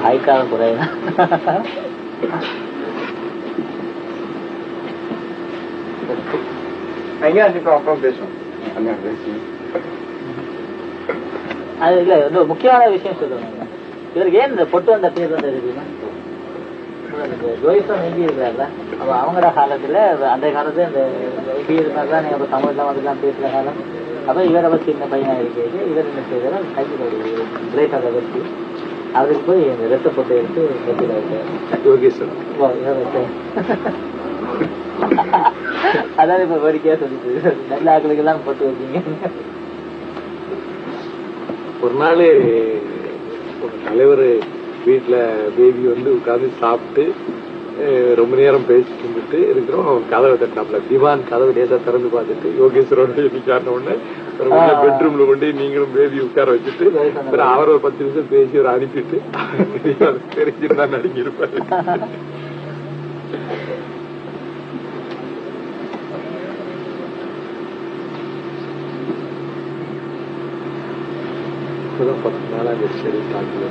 ஹைக்காக குறையா அப்புறம் பேசுவோம். அது இல்ல வந்து முக்கியமான விஷயம் சொல்லுவாங்க. இவருக்கு ஏன் இந்த பொட்டு வந்த பேர் வந்து தெரியுமா? ஜோயிசம் நெஞ்சி இருக்கிறாருல, அப்ப அவங்களோட காலத்துல அந்த காலத்துல இந்த எப்படி இருந்தாருதான் நீங்க தமிழ்ல வந்துலாம் பேசுற காலம். அப்ப இவரை பத்தி சின்ன பையனா இருக்கிறது, இவர் என்ன செய்யறாரு, கையில் ஒரு பிரேக்காக வச்சு அவருக்கு போய் இந்த ரத்த பொட்டை எடுத்து நெத்தில வைக்கிறார். அதாவது இப்ப வேடிக்கையா சொல்லிட்டு நல்ல ஆக்களுக்கு எல்லாம் பொட்டு வைக்கீங்க. ஒரு நாள் தலைவர் வீட்டுல பேபி வந்து உட்காந்து சாப்பிட்டு ரொம்ப நேரம் பேசிட்டு இருந்துட்டு இருக்கிறோம். கதவை தட்டினாப்ல. திவான் கதவை லேசா திறந்து பார்த்துட்டு யோகேஸ்வரோட நிக்கான உடனே பெட்ரூம்ல கொண்டு நீங்களும் பேபி உட்கார வச்சுட்டு அவர் ஒரு 10 நிமிஷம் பேசி ஒரு அனுப்பிட்டு தெரிஞ்சிருந்தா நடிங்கிருப்பாரு. இப்பதான் 10 நாளா சரி தாக்கல.